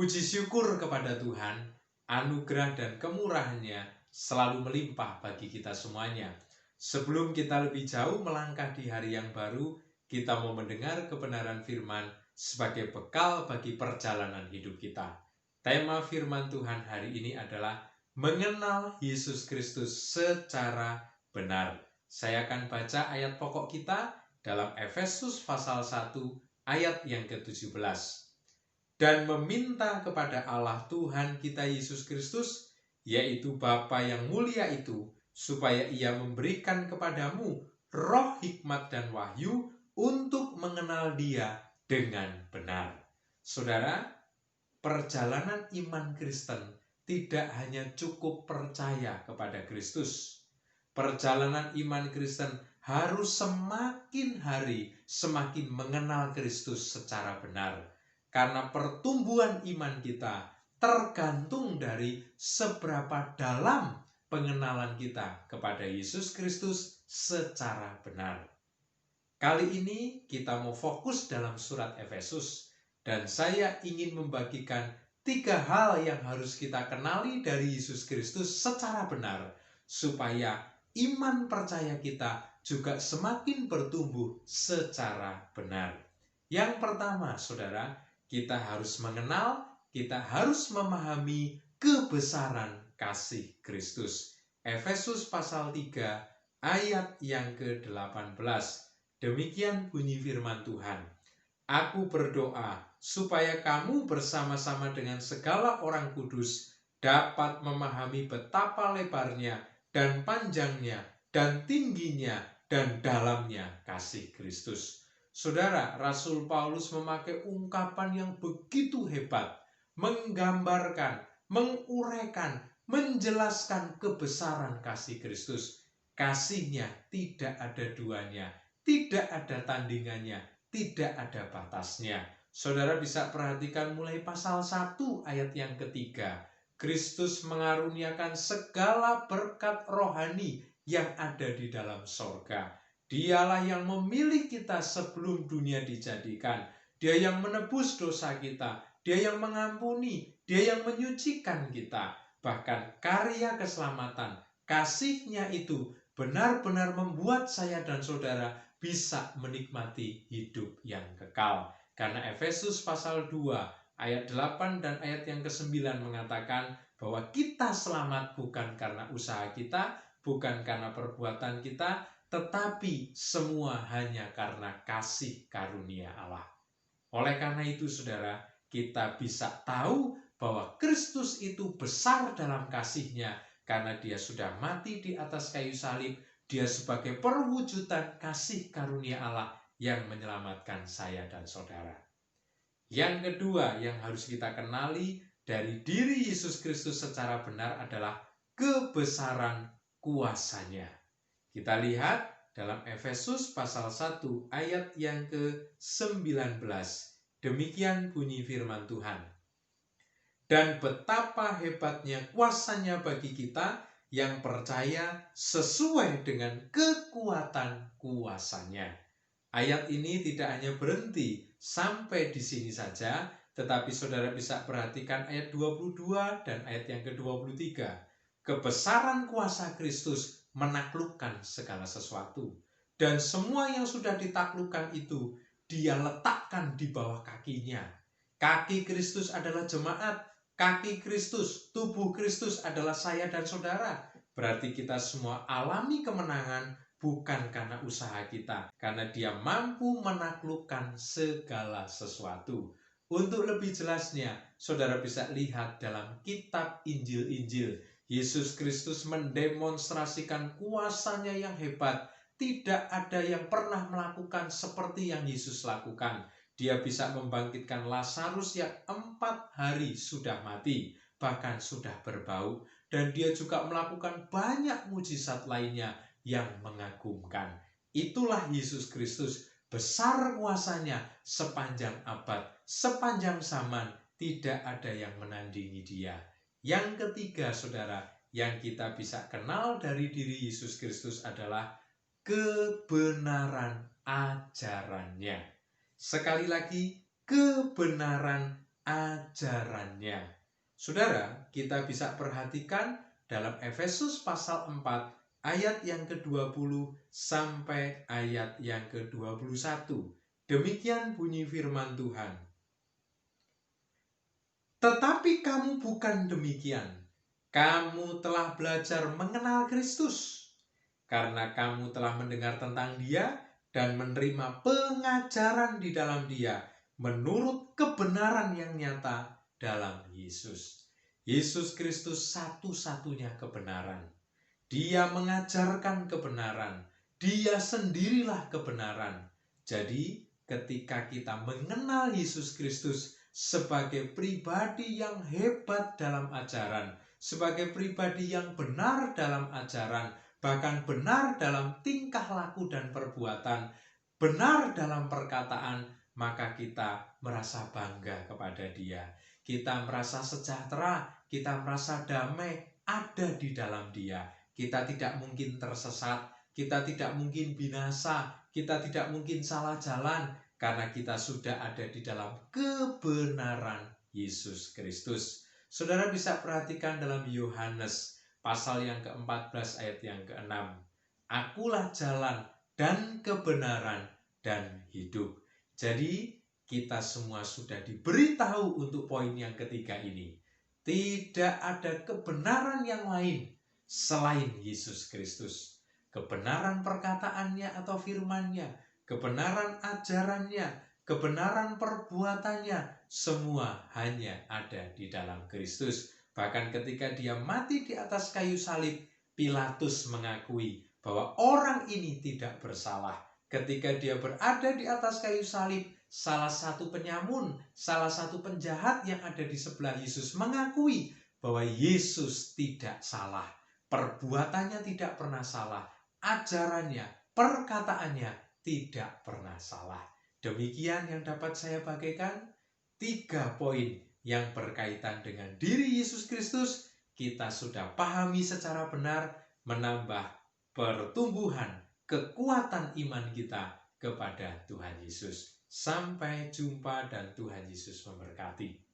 Puji syukur kepada Tuhan, anugerah dan kemurahan-Nya selalu melimpah bagi kita semuanya. Sebelum kita lebih jauh melangkah di hari yang baru, kita mau mendengar kebenaran firman sebagai bekal bagi perjalanan hidup kita. Tema firman Tuhan hari ini adalah mengenal Yesus Kristus secara benar. Saya akan baca ayat pokok kita dalam Efesus pasal 1 ayat yang ke-17. Dan meminta kepada Allah Tuhan kita Yesus Kristus, yaitu Bapa yang mulia itu, supaya Ia memberikan kepadamu roh hikmat dan wahyu untuk mengenal Dia dengan benar. Saudara, perjalanan iman Kristen tidak hanya cukup percaya kepada Kristus. Perjalanan iman Kristen harus semakin hari semakin mengenal Kristus secara benar. Karena pertumbuhan iman kita tergantung dari seberapa dalam pengenalan kita kepada Yesus Kristus secara benar. Kali ini kita mau fokus dalam surat Efesus, dan saya ingin membagikan 3 hal yang harus kita kenali dari Yesus Kristus secara benar, supaya iman percaya kita juga semakin bertumbuh secara benar. Yang pertama, saudara, kita harus mengenal, kita harus memahami kebesaran kasih Kristus. Efesus pasal 3 ayat yang ke-18. Demikian bunyi firman Tuhan. Aku berdoa supaya kamu bersama-sama dengan segala orang kudus dapat memahami betapa lebarnya dan panjangnya dan tingginya dan dalamnya kasih Kristus. Saudara, Rasul Paulus memakai ungkapan yang begitu hebat, menggambarkan, menguraikan, menjelaskan kebesaran kasih Kristus. Kasih-Nya tidak ada duanya, tidak ada tandingannya, tidak ada batasnya. Saudara bisa perhatikan mulai pasal 1 ayat yang ketiga. Kristus mengaruniakan segala berkat rohani yang ada di dalam sorga. Dialah yang memilih kita sebelum dunia dijadikan. Dia yang menebus dosa kita. Dia yang mengampuni. Dia yang menyucikan kita. Bahkan karya keselamatan, kasih-Nya itu benar-benar membuat saya dan saudara bisa menikmati hidup yang kekal. Karena Efesus pasal 2 ayat 8 dan ayat yang ke-9 mengatakan bahwa kita selamat bukan karena usaha kita, bukan karena perbuatan kita, tetapi semua hanya karena kasih karunia Allah. Oleh karena itu, saudara, kita bisa tahu bahwa Kristus itu besar dalam kasih-Nya karena Dia sudah mati di atas kayu salib. Dia sebagai perwujudan kasih karunia Allah yang menyelamatkan saya dan saudara. Yang kedua yang harus kita kenali dari diri Yesus Kristus secara benar adalah kebesaran kuasa-Nya. Kita lihat dalam Efesus pasal 1 ayat yang ke-19. Demikian bunyi firman Tuhan. Dan betapa hebatnya kuasa-Nya bagi kita yang percaya sesuai dengan kekuatan kuasa-Nya. Ayat ini tidak hanya berhenti sampai di sini saja, tetapi saudara bisa perhatikan ayat 22 dan ayat yang ke-23. Kebesaran kuasa Kristus menaklukkan segala sesuatu. Dan semua yang sudah ditaklukkan itu Dia letakkan di bawah kakinya. Kaki Kristus adalah jemaat. Kaki Kristus, tubuh Kristus adalah saya dan saudara. Berarti kita semua alami kemenangan bukan karena usaha kita. Karena Dia mampu menaklukkan segala sesuatu. Untuk lebih jelasnya, saudara bisa lihat dalam kitab Injil-Injil. Yesus Kristus mendemonstrasikan kuasa-Nya yang hebat. Tidak ada yang pernah melakukan seperti yang Yesus lakukan. Dia bisa membangkitkan Lazarus yang 4 hari sudah mati, bahkan sudah berbau. Dan Dia juga melakukan banyak mujizat lainnya yang mengagumkan. Itulah Yesus Kristus, besar kuasa-Nya sepanjang abad, sepanjang zaman, tidak ada yang menandingi Dia. Yang ketiga, saudara, yang kita bisa kenal dari diri Yesus Kristus adalah kebenaran ajarannya. Sekali lagi, kebenaran ajarannya. Saudara, kita bisa perhatikan dalam Efesus pasal 4 ayat yang ke-20 sampai ayat yang ke-21. Demikian bunyi firman Tuhan. Tetapi kamu bukan demikian. Kamu telah belajar mengenal Kristus, karena kamu telah mendengar tentang Dia dan menerima pengajaran di dalam Dia menurut kebenaran yang nyata dalam Yesus. Yesus Kristus satu-satunya kebenaran. Dia mengajarkan kebenaran. Dia sendirilah kebenaran. Jadi, ketika kita mengenal Yesus Kristus sebagai pribadi yang hebat dalam ajaran, sebagai pribadi yang benar dalam ajaran, bahkan benar dalam tingkah laku dan perbuatan, benar dalam perkataan, maka kita merasa bangga kepada Dia. Kita merasa sejahtera, kita merasa damai ada di dalam Dia. Kita tidak mungkin tersesat, kita tidak mungkin binasa, kita tidak mungkin salah jalan, karena kita sudah ada di dalam kebenaran Yesus Kristus. Saudara bisa perhatikan dalam Yohanes pasal yang ke-14 ayat yang ke-6. Akulah jalan dan kebenaran dan hidup. Jadi kita semua sudah diberitahu untuk poin yang ketiga ini. Tidak ada kebenaran yang lain selain Yesus Kristus. Kebenaran perkataannya atau firman-Nya, kebenaran ajarannya, kebenaran perbuatannya, semua hanya ada di dalam Kristus. Bahkan ketika Dia mati di atas kayu salib, Pilatus mengakui bahwa orang ini tidak bersalah. Ketika Dia berada di atas kayu salib, salah satu penyamun, salah satu penjahat yang ada di sebelah Yesus mengakui bahwa Yesus tidak salah. Perbuatannya tidak pernah salah. Ajarannya, perkataannya tidak pernah salah. Demikian yang dapat saya bagikan. 3 poin yang berkaitan dengan diri Yesus Kristus kita sudah pahami secara benar, menambah pertumbuhan kekuatan iman kita kepada Tuhan Yesus. Sampai jumpa dan Tuhan Yesus memberkati.